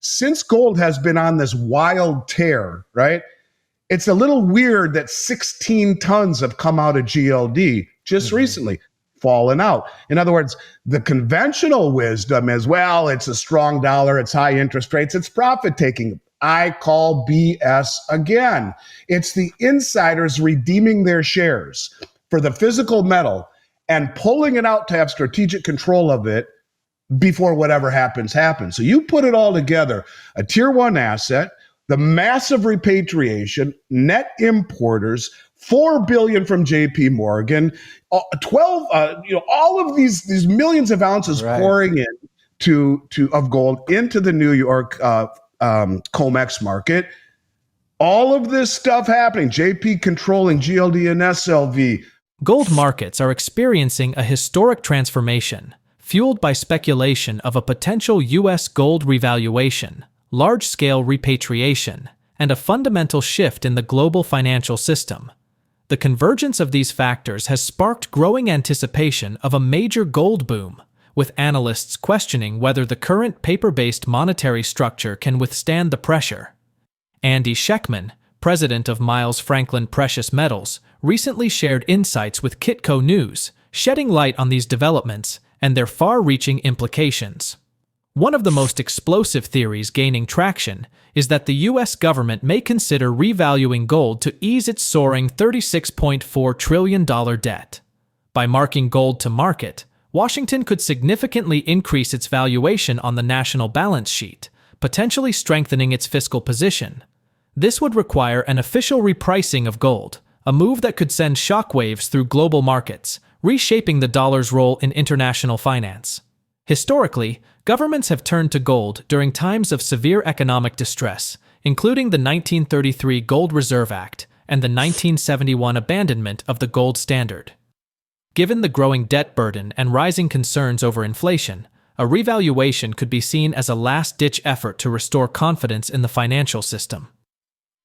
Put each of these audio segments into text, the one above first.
since gold has been on this wild tear, right? It's a little weird that 16 tons have come out of GLD just recently, fallen out. In other words, the conventional wisdom is, well, it's a strong dollar, it's high interest rates, it's profit taking. I call BS again. It's the insiders redeeming their shares for the physical metal and pulling it out to have strategic control of it before whatever happens. So you put it all together, a tier one asset, the massive repatriation, net importers, $4 billion from JP Morgan, 12, all of these millions of ounces pouring in of gold into the New York COMEX market. All of this stuff happening, JP controlling GLD and SLV. Gold markets are experiencing a historic transformation, fueled by speculation of a potential U.S. gold revaluation, large-scale repatriation, and a fundamental shift in the global financial system. The convergence of these factors has sparked growing anticipation of a major gold boom, with analysts questioning whether the current paper-based monetary structure can withstand the pressure. Andy Schectman, president of Miles Franklin Precious Metals, recently shared insights with Kitco News, shedding light on these developments and their far-reaching implications. One of the most explosive theories gaining traction is that the U.S. government may consider revaluing gold to ease its soaring $36.4 trillion debt. By marking gold to market, Washington could significantly increase its valuation on the national balance sheet, potentially strengthening its fiscal position. This would require an official repricing of gold, a move that could send shockwaves through global markets, reshaping the dollar's role in international finance. Historically, governments have turned to gold during times of severe economic distress, including the 1933 Gold Reserve Act and the 1971 abandonment of the gold standard. Given the growing debt burden and rising concerns over inflation, a revaluation could be seen as a last-ditch effort to restore confidence in the financial system.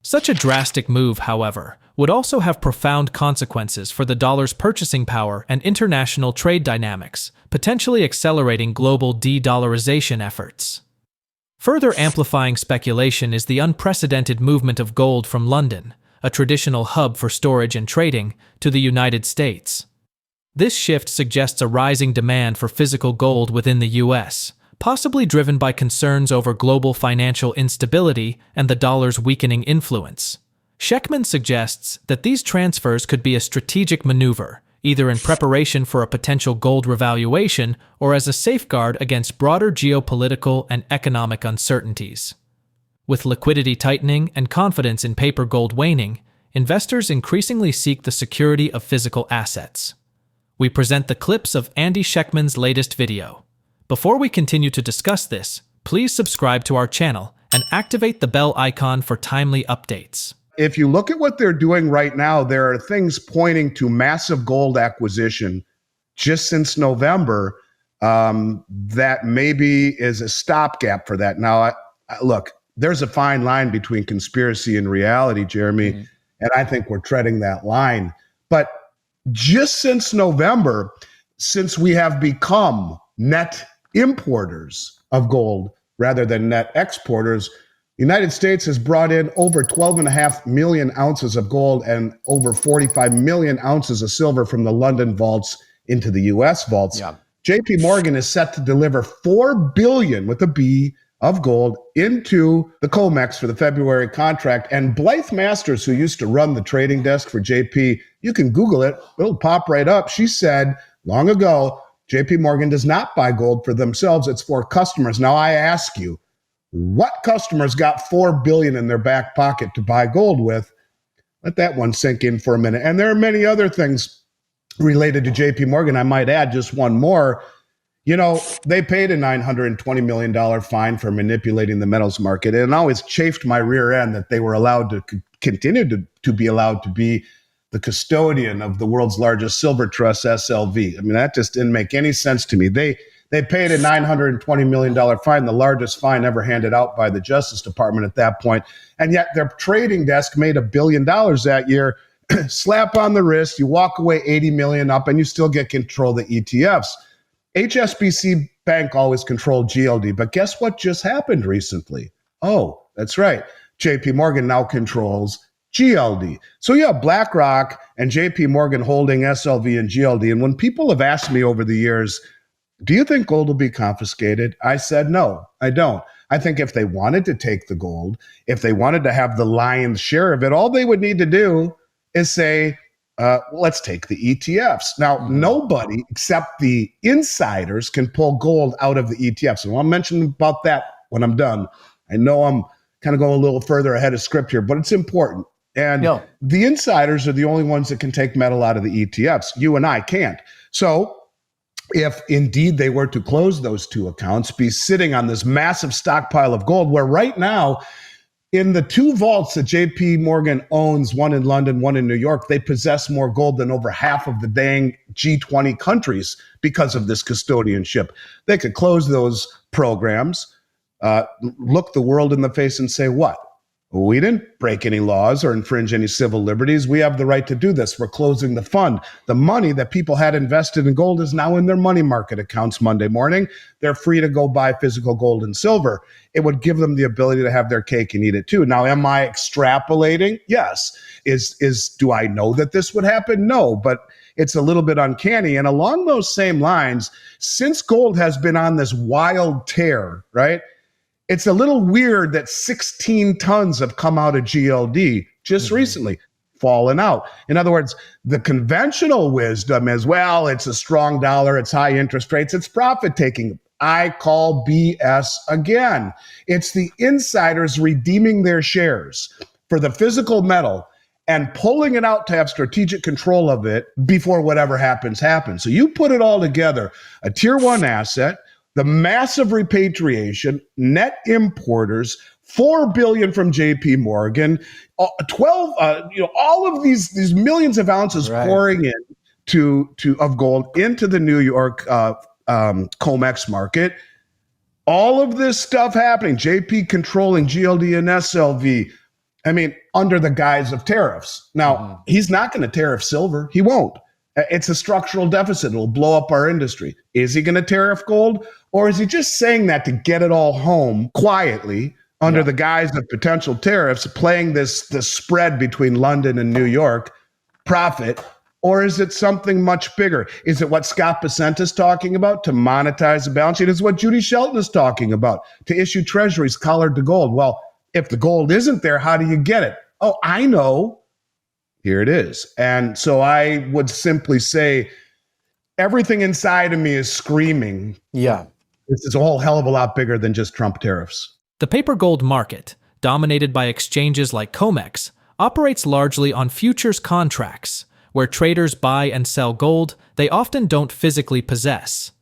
Such a drastic move, however, would also have profound consequences for the dollar's purchasing power and international trade dynamics, potentially accelerating global de-dollarization efforts. Further amplifying speculation is the unprecedented movement of gold from London, a traditional hub for storage and trading, to the United States. This shift suggests a rising demand for physical gold within the U.S., possibly driven by concerns over global financial instability and the dollar's weakening influence. Schectman suggests that these transfers could be a strategic maneuver, either in preparation for a potential gold revaluation or as a safeguard against broader geopolitical and economic uncertainties. With liquidity tightening and confidence in paper gold waning, investors increasingly seek the security of physical assets. We present the clips of Andy Schectman's latest video. Before we continue to discuss this, please subscribe to our channel and activate the bell icon for timely updates. If you look at what they're doing right now, there are things pointing to massive gold acquisition just since November that maybe is a stopgap for that. Now, look, there's a fine line between conspiracy and reality, Jeremy, and I think we're treading that line. But just since November, since we have become net importers of gold rather than net exporters, the United States has brought in over 12.5 million ounces of gold and over 45 million ounces of silver from the London vaults into the U.S. vaults. Yeah. JP Morgan is set to deliver $4 billion with a B of gold into the COMEX for the February contract. And Blythe Masters, who used to run the trading desk for JP, you can Google it, it'll pop right up. She said long ago, JP Morgan does not buy gold for themselves, it's for customers. Now I ask you, what customers got $4 billion in their back pocket to buy gold with? Let that one sink in for a minute. And there are many other things related to JP Morgan. I might add just one more. You know, they paid a $920 million fine for manipulating the metals market. And it always chafed my rear end that they were allowed to continue to be allowed to be the custodian of the world's largest silver trust, SLV. I mean, that just didn't make any sense to me. They paid a $920 million fine, the largest fine ever handed out by the Justice Department at that point. And yet their trading desk made $1 billion that year. Slap on the wrist, you walk away 80 million up, and you still get control of the ETFs. HSBC Bank always controlled GLD, but guess what just happened recently? Oh, that's right. JP Morgan now controls GLD. So you have BlackRock and JP Morgan holding SLV and GLD. And when people have asked me over the years, do you think gold will be confiscated? I said, no, I don't. I think if they wanted to take the gold, if they wanted to have the lion's share of it, all they would need to do is say, let's take the ETFs. Now, nobody except the insiders can pull gold out of the ETFs. And I'll mention about that when I'm done. I know I'm kind of going a little further ahead of script here, but it's important. And the insiders are the only ones that can take metal out of the ETFs. You and I can't. So if indeed they were to close those two accounts, be sitting on this massive stockpile of gold, where right now, in the two vaults that JP Morgan owns, one in London, one in New York, they possess more gold than over half of the dang G20 countries because of this custodianship. They could close those programs, look the world in the face and say, what? We didn't break any laws or infringe any civil liberties. We have the right to do this. We're closing the fund. The money that people had invested in gold is now in their money market accounts Monday morning. They're free to go buy physical gold and silver. It would give them the ability to have their cake and eat it too. Now, am I extrapolating? Yes. Do I know that this would happen? No, but it's a little bit uncanny. And along those same lines, since gold has been on this wild tear, right? It's a little weird that 16 tons have come out of GLD just recently, fallen out. In other words, the conventional wisdom is, well, it's a strong dollar, it's high interest rates, it's profit taking. I call BS again. It's the insiders redeeming their shares for the physical metal and pulling it out to have strategic control of it before whatever happens. So you put it all together, a tier one asset, the massive repatriation, net importers, $4 billion from JP Morgan, 12, all of these millions of ounces pouring in of gold into the New York COMEX market. All of this stuff happening, JP controlling GLD and SLV. I mean, under the guise of tariffs. Now, he's not going to tariff silver. He won't. It's a structural deficit. It'll blow up our industry. Is he going to tariff gold? Or is he just saying that to get it all home quietly under the guise of potential tariffs, playing this spread between London and New York, profit? Or is it something much bigger? Is it what Scott Bessent is talking about, to monetize the balance sheet? Is it what Judy Shelton is talking about, to issue treasuries collared to gold? Well, if the gold isn't there, how do you get it? Oh, I know. Here it is. And so I would simply say everything inside of me is screaming. Yeah. This is a whole hell of a lot bigger than just Trump tariffs. The paper gold market, dominated by exchanges like COMEX, operates largely on futures contracts, where traders buy and sell gold they often don't physically possess.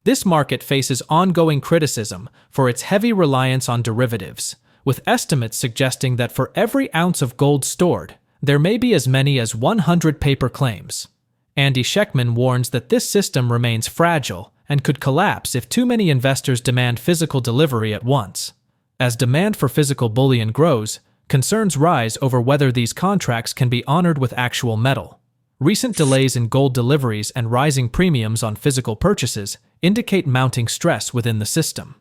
This market faces ongoing criticism for its heavy reliance on derivatives, with estimates suggesting that for every ounce of gold stored, there may be as many as 100 paper claims. Andy Schectman warns that this system remains fragile and could collapse if too many investors demand physical delivery at once. As demand for physical bullion grows, concerns rise over whether these contracts can be honored with actual metal. Recent delays in gold deliveries and rising premiums on physical purchases indicate mounting stress within the system.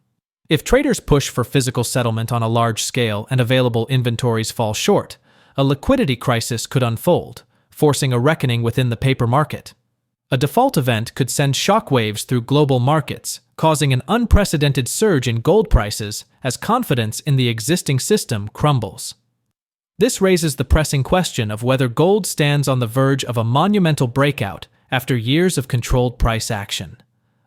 If traders push for physical settlement on a large scale and available inventories fall short, a liquidity crisis could unfold, forcing a reckoning within the paper market. A default event could send shockwaves through global markets, causing an unprecedented surge in gold prices as confidence in the existing system crumbles. This raises the pressing question of whether gold stands on the verge of a monumental breakout after years of controlled price action.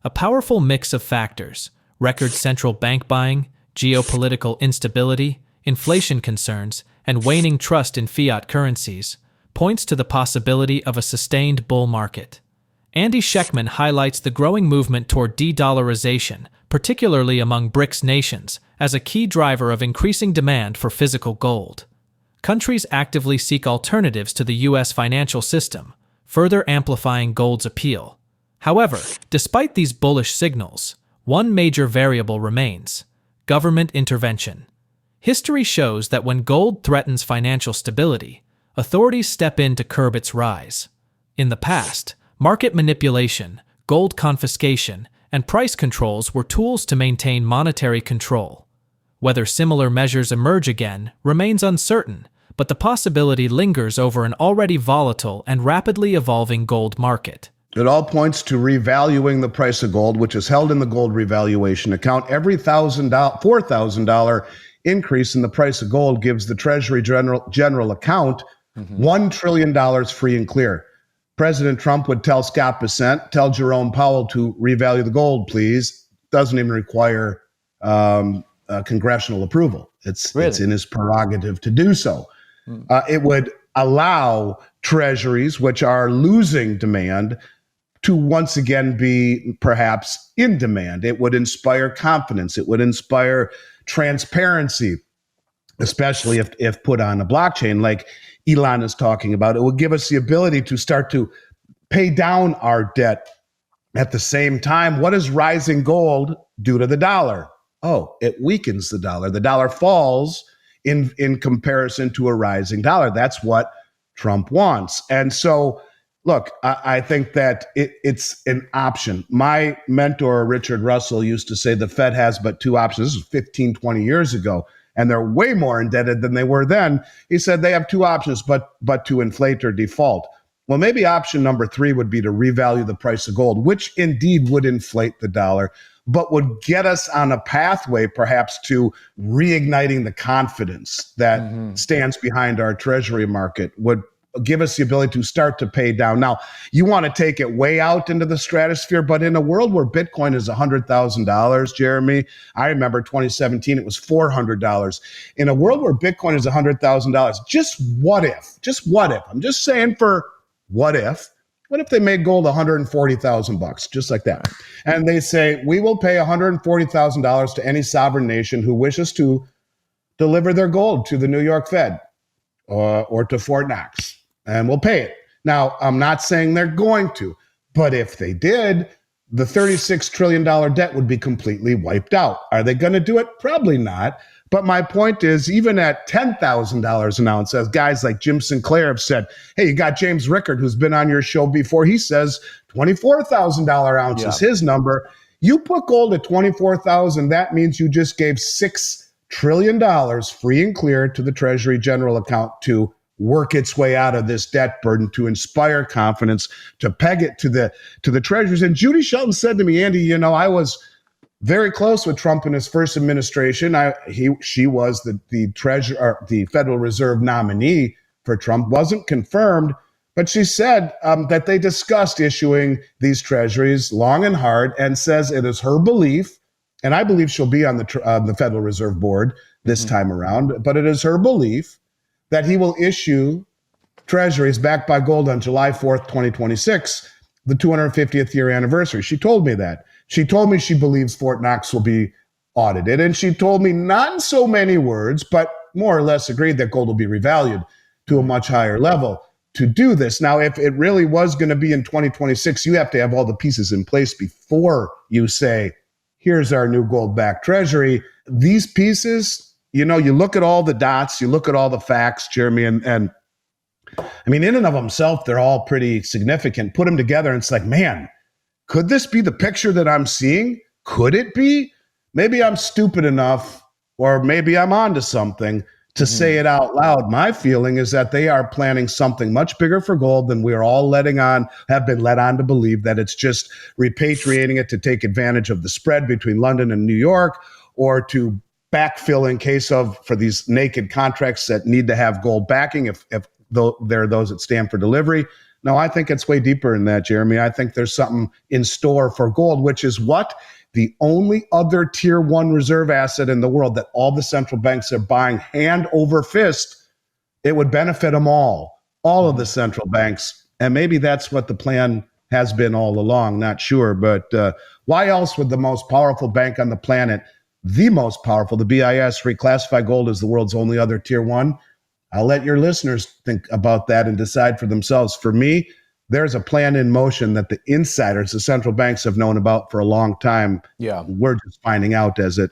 A powerful mix of factors, record central bank buying, geopolitical instability, inflation concerns, and waning trust in fiat currencies, points to the possibility of a sustained bull market. Andy Schectman highlights the growing movement toward de-dollarization, particularly among BRICS nations, as a key driver of increasing demand for physical gold. Countries actively seek alternatives to the U.S. financial system, further amplifying gold's appeal. However, despite these bullish signals, one major variable remains: government intervention. History shows that when gold threatens financial stability, authorities step in to curb its rise. In the past, market manipulation, gold confiscation, and price controls were tools to maintain monetary control. Whether similar measures emerge again remains uncertain, but the possibility lingers over an already volatile and rapidly evolving gold market. It all points to revaluing the price of gold, which is held in the gold revaluation account. Every $4,000 increase in the price of gold gives the Treasury General account $1 trillion free and clear. President Trump would tell Scott Bessent, tell Jerome Powell to revalue the gold, please. Doesn't even require congressional approval. It's in his prerogative to do so. It would allow treasuries, which are losing demand, to once again be perhaps in demand. It would inspire confidence. It would inspire transparency, especially if put on a blockchain like Elon is talking about. It would give us the ability to start to pay down our debt. At the same time, what does rising gold do to the dollar? Oh, it weakens the dollar. The dollar falls in comparison to a rising dollar. That's what Trump wants. And so, look, I think that it's an option. My mentor, Richard Russell, used to say the Fed has but two options. This was 15, 20 years ago, and they're way more indebted than they were then. He said they have two options, but to inflate or default. Well, maybe option number 3 would be to revalue the price of gold, which indeed would inflate the dollar, but would get us on a pathway perhaps to reigniting the confidence that stands behind our treasury market, would give us the ability to start to pay down. Now, you want to take it way out into the stratosphere, but in a world where Bitcoin is $100,000, Jeremy, I remember 2017, it was $400. In a world where Bitcoin is $100,000, just what if, I'm just saying for what if they made gold $140,000, just like that? And they say, we will pay $140,000 to any sovereign nation who wishes to deliver their gold to the New York Fed or to Fort Knox, and we'll pay it. Now, I'm not saying they're going to, but if they did, the $36 trillion debt would be completely wiped out. Are they going to do it? Probably not. But my point is, even at $10,000 an ounce, as guys like Jim Sinclair have said, hey, you got James Rickard, who's been on your show before. He says $24,000 ounce is his number. You put gold at $24,000, that means you just gave $6 trillion free and clear to the Treasury General account to work its way out of this debt burden, to inspire confidence, to peg it to the treasuries. And Judy Shelton said to me, Andy, I was very close with Trump in his first administration. She was the Federal Reserve nominee for Trump. Wasn't confirmed, but she said that they discussed issuing these treasuries long and hard, and says it is her belief, and I believe she'll be on the Federal Reserve Board this time around, but it is her belief that he will issue treasuries backed by gold on July 4th, 2026, the 250th year anniversary. She told me that. She told me she believes Fort Knox will be audited, and she told me, not in so many words, but more or less agreed that gold will be revalued to a much higher level to do this. Now, if it really was going to be in 2026, you have to have all the pieces in place before you say, here's our new gold-backed treasury. These pieces, you look at all the dots, you look at all the facts, Jeremy, and I mean, in and of themselves, they're all pretty significant. Put them together, and it's like, man, could this be the picture that I'm seeing? Could it be? Maybe I'm stupid enough, or maybe I'm onto something to say it out loud. My feeling is that they are planning something much bigger for gold than we're all have been led on to believe, that it's just repatriating it to take advantage of the spread between London and New York, or to backfill in case for these naked contracts that need to have gold backing if there are those that stand for delivery. No, I think it's way deeper than that, Jeremy. I think there's something in store for gold, which is what? The only other tier 1 reserve asset in the world that all the central banks are buying hand over fist. It would benefit them all of the central banks. And maybe that's what the plan has been all along, not sure. But why else would the most powerful bank on the planet, the most powerful, the BIS, reclassify gold as the world's only other tier 1? I'll let your listeners think about that and decide for themselves. For me, there's a plan in motion that the insiders, the central banks, have known about for a long time. Yeah, we're just finding out as it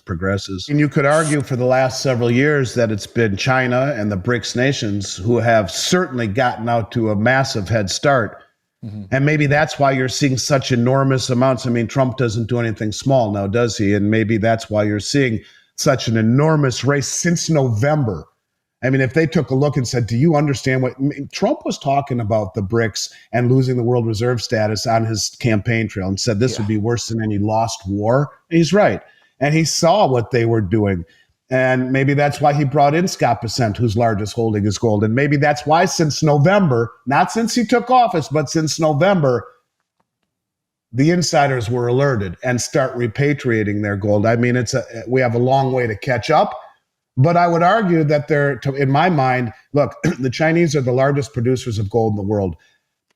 progresses. And you could argue for the last several years that it's been China and the BRICS nations who have certainly gotten out to a massive head start And maybe that's why you're seeing such enormous amounts. I mean, Trump doesn't do anything small now, does he? And maybe that's why you're seeing such an enormous race since November. I mean, if they took a look and said, do you understand what Trump was talking about the BRICS and losing the world reserve status on his campaign trail and said this would be worse than any lost war? And he's right. And he saw what they were doing. And maybe that's why he brought in Scott Bessent, whose largest holding is gold. And maybe that's why since November, not since he took office, but since November, the insiders were alerted and start repatriating their gold. I mean, we have a long way to catch up. But I would argue that in my mind, look, the Chinese are the largest producers of gold in the world.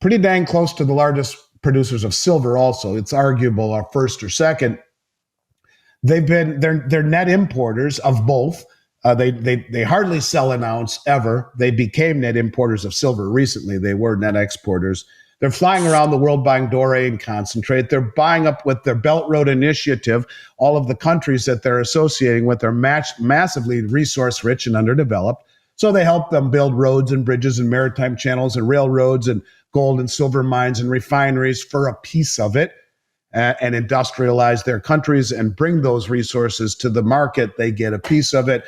Pretty dang close to the largest producers of silver also. It's arguable our first or second. They're net importers of both. They hardly sell an ounce ever. They became net importers of silver recently. They were net exporters. They're flying around the world buying doré and concentrate. They're buying up with their Belt Road Initiative. All of the countries that they're associating with are massively resource rich and underdeveloped. So they help them build roads and bridges and maritime channels and railroads and gold and silver mines and refineries for a piece of it. And industrialize their countries and bring those resources to the market. They get a piece of it.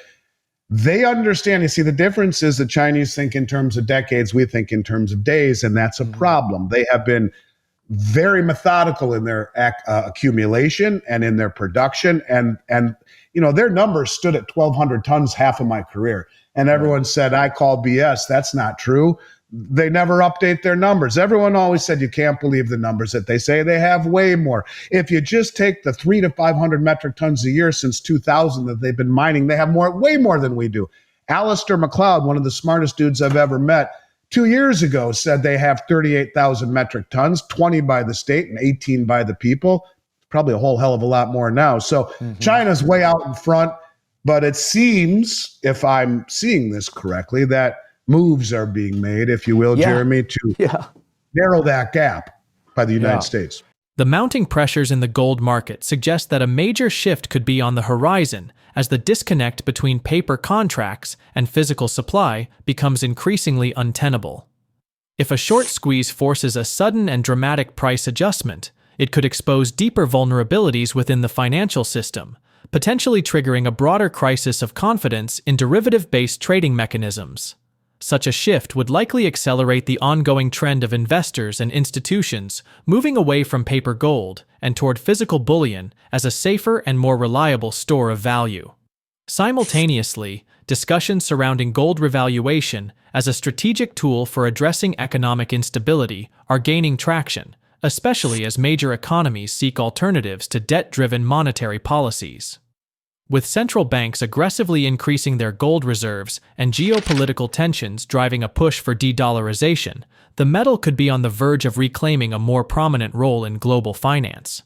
They understand. You see, the difference is the Chinese think in terms of decades. We think in terms of days, and that's a problem. They have been very methodical in their accumulation and in their production. And their numbers stood at 1,200 tons half of my career. And everyone said, I call BS. That's not true. They never update their numbers. Everyone always said you can't believe the numbers that they say. They have way more. If you just take the 300 to 500 metric tons a year since 2000 that they've been mining, they have way more than we do. Alistair McLeod, one of the smartest dudes I've ever met, 2 years ago said they have 38,000 metric tons, 20 by the state and 18 by the people. Probably a whole hell of a lot more now. So China's way out in front, but it seems, if I'm seeing this correctly, that moves are being made, if you will, Jeremy, to narrow that gap by the United States. The mounting pressures in the gold market suggest that a major shift could be on the horizon as the disconnect between paper contracts and physical supply becomes increasingly untenable. If a short squeeze forces a sudden and dramatic price adjustment, it could expose deeper vulnerabilities within the financial system, potentially triggering a broader crisis of confidence in derivative-based trading mechanisms. Such a shift would likely accelerate the ongoing trend of investors and institutions moving away from paper gold and toward physical bullion as a safer and more reliable store of value. Simultaneously, discussions surrounding gold revaluation as a strategic tool for addressing economic instability are gaining traction, especially as major economies seek alternatives to debt-driven monetary policies. With central banks aggressively increasing their gold reserves and geopolitical tensions driving a push for de-dollarization, the metal could be on the verge of reclaiming a more prominent role in global finance.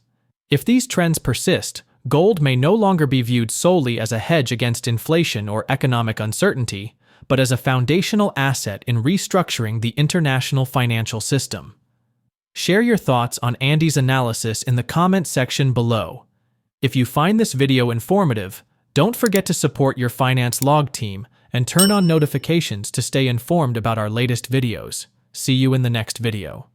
If these trends persist, gold may no longer be viewed solely as a hedge against inflation or economic uncertainty, but as a foundational asset in restructuring the international financial system. Share your thoughts on Andy's analysis in the comment section below. If you find this video informative, don't forget to support your finance log team and turn on notifications to stay informed about our latest videos. See you in the next video.